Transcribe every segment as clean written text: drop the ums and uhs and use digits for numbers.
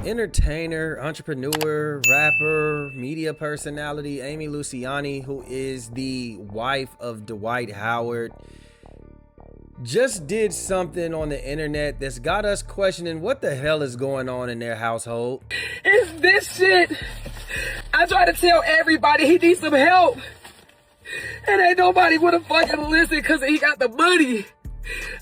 Entertainer, entrepreneur, rapper, media personality Amy Luciani, who is the wife of Dwight Howard, just did something on the internet that's got us questioning what the hell is going on in their household. It's this shit. I try to tell everybody he needs some help, and ain't nobody wanna fucking listen because he got the money.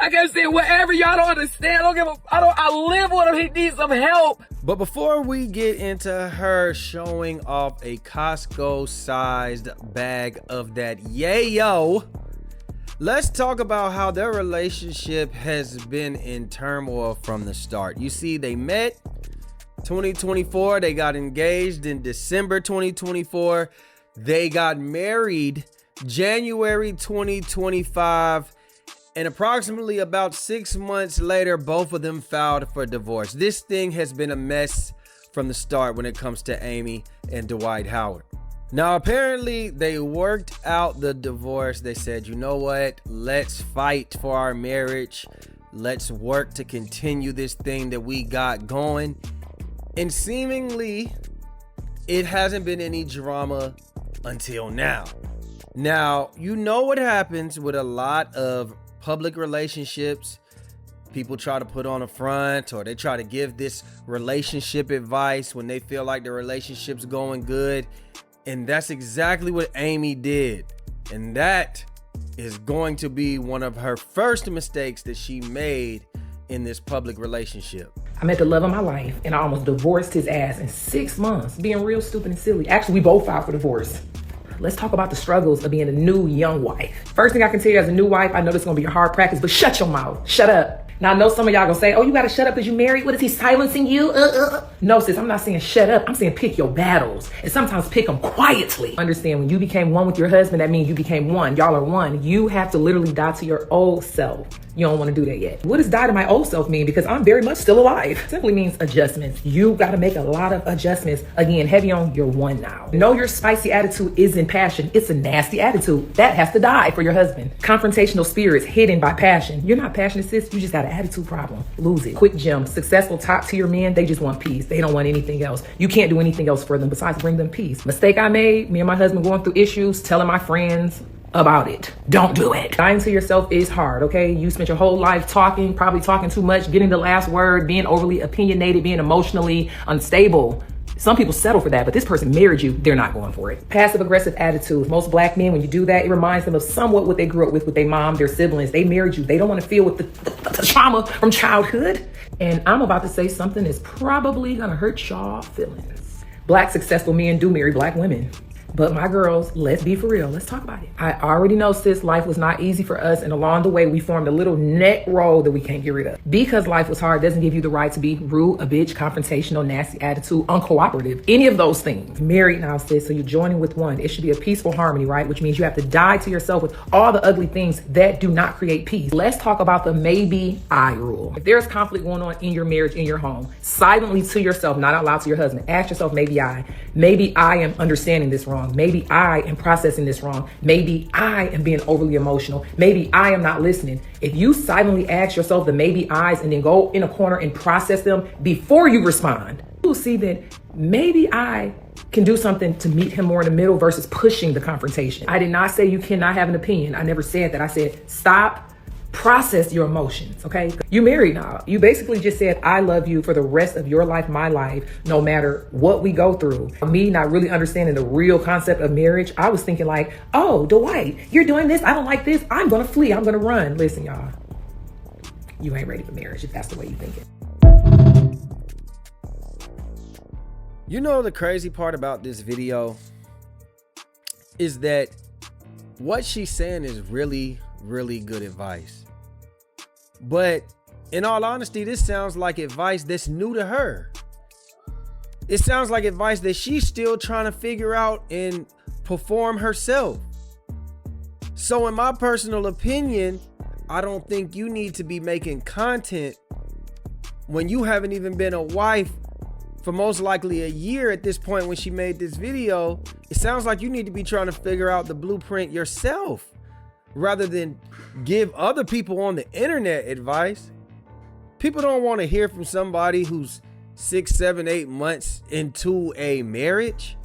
I kept saying whatever, y'all don't understand. I live with him. He needs some help. But before we get into her showing off a Costco-sized bag of that yayo, let's talk about how their relationship has been in turmoil from the start. You see, they met 2024. They got engaged in December 2024. They got married January 2025. And approximately about 6 months later, both of them filed for divorce. This thing has been a mess from the start when it comes to Amy and Dwight Howard. Now, apparently they worked out the divorce. They said, you know what? Let's fight for our marriage. Let's work to continue this thing that we got going. And seemingly, it hasn't been any drama until now. Now, you know what happens with a lot of public relationships. People try to put on a front, or they try to give this relationship advice when they feel like the relationship's going good. And that's exactly what Amy did. And that is going to be one of her first mistakes that she made in this public relationship. I met the love of my life, and I almost divorced his ass in 6 months, being real stupid and silly. Actually, we both filed for divorce. Let's talk about the struggles of being a new young wife. First thing I can tell you as a new wife, I know this is gonna be a hard practice, but shut your mouth, shut up. Now I know some of y'all gonna say, oh, you gotta shut up because you married? What is he silencing you? No sis, I'm not saying shut up, I'm saying pick your battles, and sometimes pick them quietly. Understand, when you became one with your husband, that means you became one, y'all are one. You have to literally die to your old self. You don't want to do that yet. What does die to my old self mean? Because I'm very much still alive. Simply means adjustments. You got to make a lot of adjustments. Again, heavy on your one now. Know your spicy attitude isn't passion. It's a nasty attitude. That has to die for your husband. Confrontational spirits hidden by passion. You're not passionate, sis. You just got an attitude problem. Lose it. Quick gem. Successful top tier men, they just want peace. They don't want anything else. You can't do anything else for them besides bring them peace. Mistake I made, me and my husband going through issues, telling my friends about it. Don't do it. Dying to yourself is hard, okay? You spent your whole life talking, probably talking too much, getting the last word, being overly opinionated, being emotionally unstable. Some people settle for that, but this person married you, they're not going for it. Passive aggressive attitude. Most black men, when you do that, it reminds them of somewhat what they grew up with their mom, their siblings. They married you. They don't want to feel with the trauma from childhood. And I'm about to say something that's probably gonna hurt y'all feelings. Black successful men do marry black women. But my girls, let's be for real. Let's talk about it. I already know, sis, life was not easy for us. And along the way, we formed a little neck roll that we can't get rid of. Because life was hard doesn't give you the right to be rude, a bitch, confrontational, nasty attitude, uncooperative, any of those things. Married now, sis, so you're joining with one. It should be a peaceful harmony, right? Which means you have to die to yourself with all the ugly things that do not create peace. Let's talk about the maybe I rule. If there's conflict going on in your marriage, in your home, silently to yourself, not out loud to your husband, ask yourself, maybe I am understanding this wrong. Maybe I am processing this wrong. Maybe I am being overly emotional. Maybe I am not listening. If you silently ask yourself the maybe I's and then go in a corner and process them before you respond, you'll see that maybe I can do something to meet him more in the middle versus pushing the confrontation. I did not say you cannot have an opinion. I never said that. I said, stop. Process your emotions, okay? You married now. You basically just said, I love you for the rest of your life, my life, no matter what we go through. Me not really understanding the real concept of marriage, I was thinking like, oh, Dwight, you're doing this. I don't like this. I'm gonna flee. I'm gonna run. Listen, y'all, you ain't ready for marriage if that's the way you think it. You know, the crazy part about this video is that what she's saying is really good advice. But in all honesty, this sounds like advice that's new to her. It sounds like advice that she's still trying to figure out and perform herself. So in my personal opinion, I don't think you need to be making content when you haven't even been a wife for most likely a year at this point when she made this video. It sounds like you need to be trying to figure out the blueprint yourself, rather than give other people on the internet advice. People don't want to hear from somebody who's 6, 7, 8 months into a marriage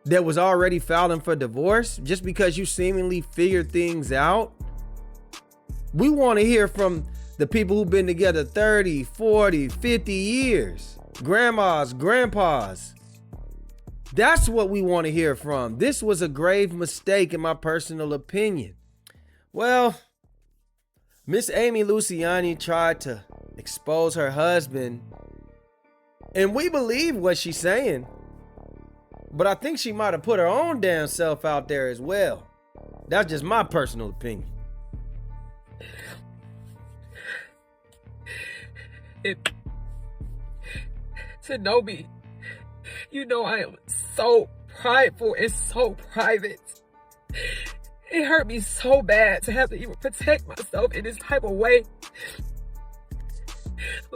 that was already filing for divorce just because you seemingly figured things out? We want to hear from the people who've been together 30, 40, 50 years. Grandmas, grandpas. That's what we want to hear from. This was a grave mistake in my personal opinion. Well, Miss Amy Luciani tried to expose her husband, and we believe what she's saying. But I think she might have put her own damn self out there as well. That's just my personal opinion. To know me, you know I am so prideful and so private. It hurt me so bad to have to even protect myself in this type of way.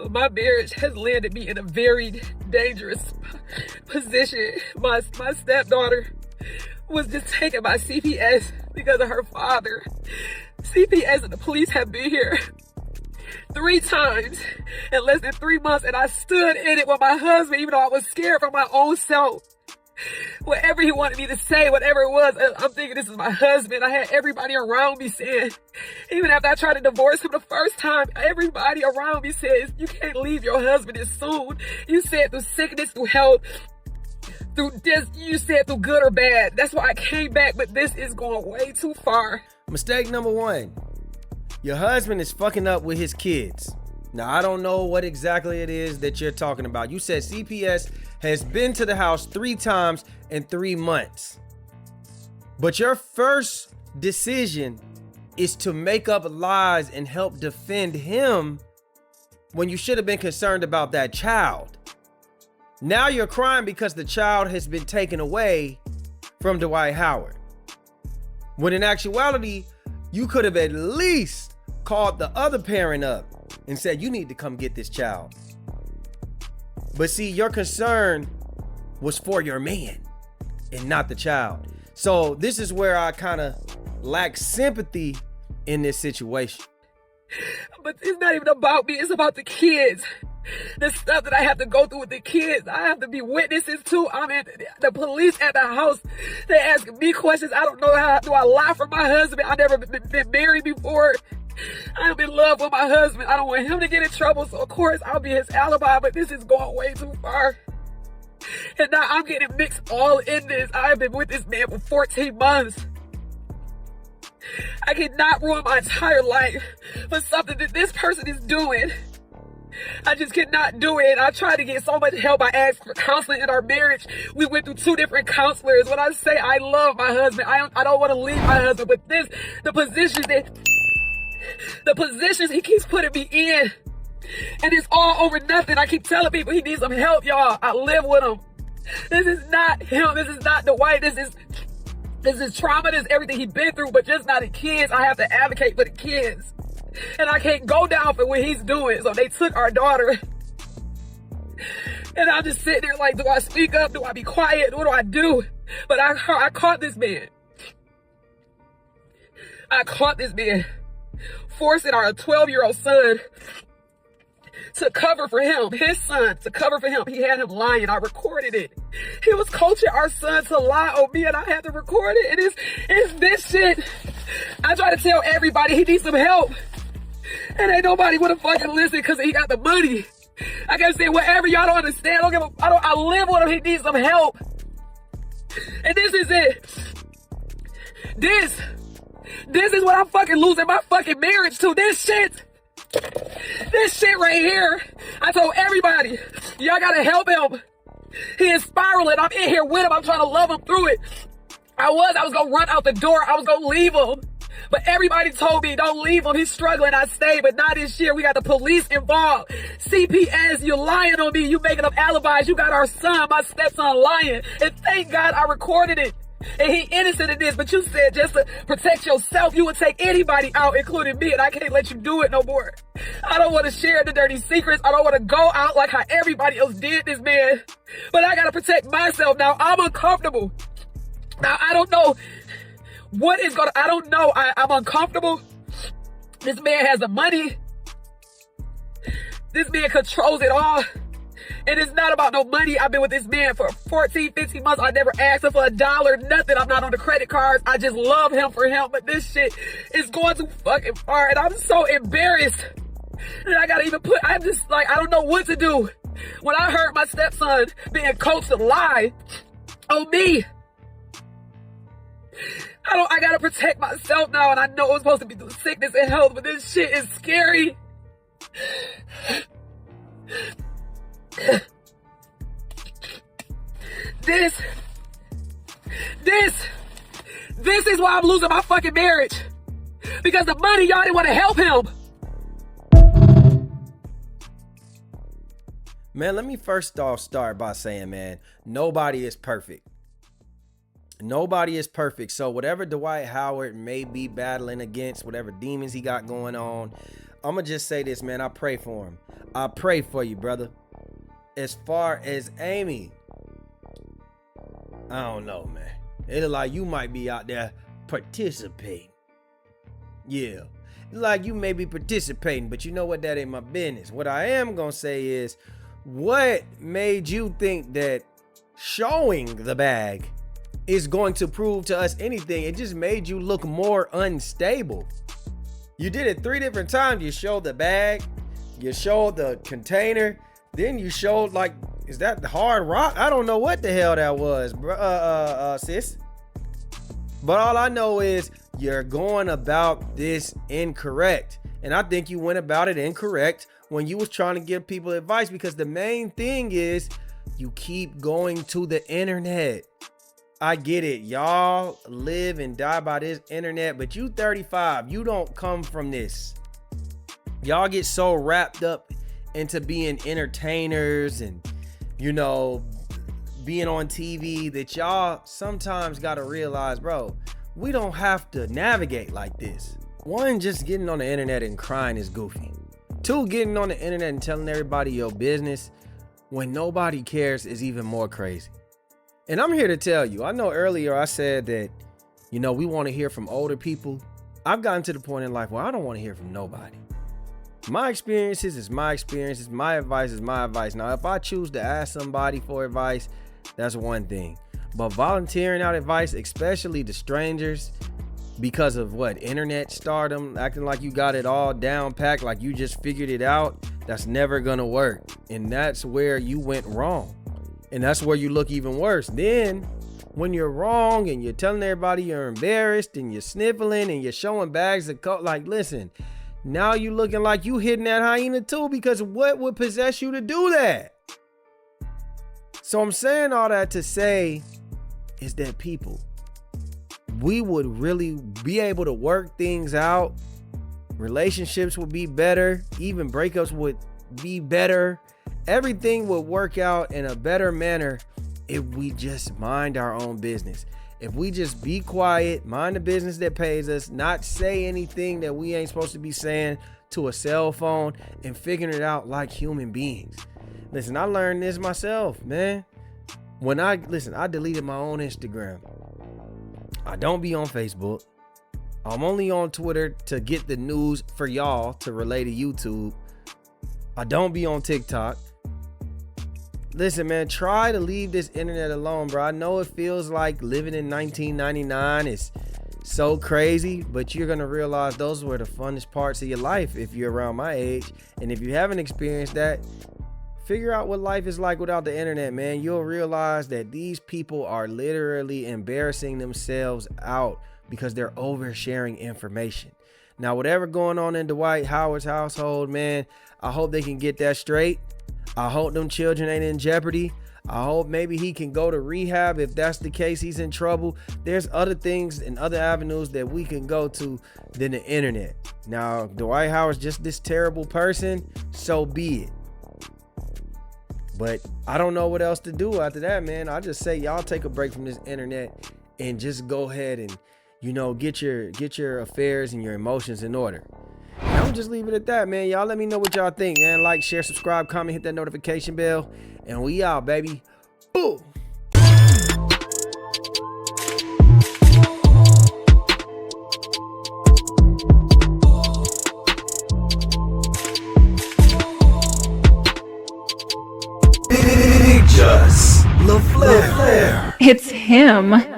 My marriage has landed me in a very dangerous position. My stepdaughter was just taken by CPS because of her father. CPS and the police have been here 3 times in less than 3 months, and I stood in it with my husband, even though I was scared for my own self. Whatever he wanted me to say, whatever it was, I'm thinking this is my husband. I had everybody around me saying, even after I tried to divorce him the first time, everybody around me says, you can't leave your husband this soon. You said through sickness, through health, through this, you said through good or bad. That's why I came back, but this is going way too far. Mistake number 1. Your husband is fucking up with his kids. Now, I don't know what exactly it is that you're talking about. You said CPS has been to the house 3 times in 3 months. But your first decision is to make up lies and help defend him when you should have been concerned about that child. Now you're crying because the child has been taken away from Dwight Howard. When in actuality, you could have at least called the other parent up and said, you need to come get this child. But see, your concern was for your man and not the child. So this is where I kind of lack sympathy in this situation. But it's not even about me, it's about the kids. The stuff that I have to go through with the kids, I have to be witnesses to. I mean, the police at the house, they ask me questions. I don't know how do I lie for my husband. I've never been married before. I'm in love with my husband. I don't want him to get in trouble, so of course I'll be his alibi, but this is going way too far. And now I'm getting mixed all in this. I've been with this man for 14 months. I cannot ruin my entire life for something that this person is doing. I just cannot do it. I tried to get so much help. I asked for counseling in our marriage. We went through 2 different counselors. When I say I love my husband, I don't want to leave my husband, but the positions he keeps putting me in, and it's all over nothing. I keep telling people he needs some help, y'all. I live with him. This is not him. This is not Dwight. This is trauma. This is everything he's been through, but just not the kids. I have to advocate for the kids. And I can't go down for what he's doing. So they took our daughter. And I'm just sitting there like, do I speak up? Do I be quiet? What do I do? But I caught this man. I caught this man forcing our 12-year-old son to cover for him, his son, to cover for him. He had him lying. I recorded it. He was coaching our son to lie on me, and I had to record it. And it's this shit. I try to tell everybody he needs some help, and ain't nobody wanna fucking listen because he got the money. I kept saying, whatever, y'all don't understand. I live with him. He needs some help. And this is it. This is what I'm fucking losing my fucking marriage to. This shit right here. I told everybody, y'all gotta help him. He is spiraling. I'm in here with him. I'm trying to love him through it. I was gonna run out the door. I was gonna leave him. But everybody told me, don't leave him. He's struggling. I stayed, but not this year. We got the police involved. CPS, you're lying on me. You making up alibis. You got our son, my stepson, lying. And thank God I recorded it. And he innocent in this, but you said just to protect yourself, you would take anybody out, including me, and I can't let you do it no more. I don't want to share the dirty secrets. I don't want to go out like how everybody else did this, man. But I got to protect myself now. I'm uncomfortable. Now, I don't know what is going to, I don't know. I'm uncomfortable. This man has the money. This man controls it all. And it's not about no money. I've been with this man for 14, 15 months. I never asked him for a dollar, nothing. I'm not on the credit cards. I just love him for him. But this shit is going too fucking far. And I'm so embarrassed. And I gotta even I'm just like, I don't know what to do. When I heard my stepson being coached to lie on me, I gotta protect myself now. And I know it's supposed to be through sickness and health, but this shit is scary. This is why I'm losing my fucking marriage. Because the money, y'all didn't want to help him. Man, let me first off start by saying, man, nobody is perfect. Nobody is perfect. So whatever Dwight Howard may be battling against, whatever demons he got going on, I'm going to just say this, man. I pray for him. I pray for you, brother. As far as Amy, I don't know, man. It's like you might be out there participating. Yeah. It's like you may be participating, but you know what? That ain't my business. What I am going to say is, what made you think that showing the bag is going to prove to us anything? It just made you look more unstable. You did it 3 different times. You showed the bag, you showed the container, then you showed, like, is that the hard rock? I don't know what the hell that was, sis. But all I know is you're going about this incorrect. And I think you went about it incorrect when you was trying to give people advice, because the main thing is you keep going to the internet. I get it. Y'all live and die by this internet, but you 35, you don't come from this. Y'all get so wrapped up into being entertainers and, you know, being on TV that y'all sometimes got to realize, bro, we don't have to navigate like this. 1, just getting on the internet and crying is goofy. 2, getting on the internet and telling everybody your business when nobody cares is even more crazy. And I'm here to tell you, I know earlier I said that, you know, we want to hear from older people. I've gotten to the point in life where I don't want to hear from nobody. My experiences is my experiences. My advice is my advice. Now, if I choose to ask somebody for advice, that's one thing. But volunteering out advice, especially to strangers, because of what? Internet stardom, acting like you got it all down packed, like you just figured it out, that's never gonna work. And that's where you went wrong. And that's where you look even worse. Then, when you're wrong and you're telling everybody you're embarrassed and you're sniffling and you're showing bags of coke, like, listen, now you looking like you hitting that hyena too, because what would possess you to do that? So I'm saying all that to say is that people, we would really be able to work things out. Relationships would be better. Even breakups would be better. Everything would work out in a better manner if we just mind our own business. If we just be quiet, mind the business that pays us, not say anything that we ain't supposed to be saying to a cell phone, and figuring it out like human beings. Listen, I learned this myself, man. I deleted my own Instagram. I don't be on Facebook. I'm only on Twitter to get the news for y'all to relay to YouTube. I don't be on TikTok. Listen, man, try to leave this internet alone, bro. I know it feels like living in 1999 is so crazy, but you're going to realize those were the funnest parts of your life if you're around my age. And if you haven't experienced that, figure out what life is like without the internet, man. You'll realize that these people are literally embarrassing themselves out because they're oversharing information. Now, whatever going on in Dwight Howard's household, man, I hope they can get that straight. I hope them children ain't in jeopardy. I hope maybe he can go to rehab. If that's the case, he's in trouble. There's other things and other avenues that we can go to than the internet. Now, Dwight Howard's just this terrible person, so be it. But I don't know what else to do after that, man. I just say y'all take a break from this internet and just go ahead and, you know, get your affairs and your emotions in order. I'm just leave it at that, man. Y'all let me know what y'all think, man. Like, share, subscribe, comment, hit that notification bell, and we out, baby. Boom. IG-TheLaFlareLounge. It's him.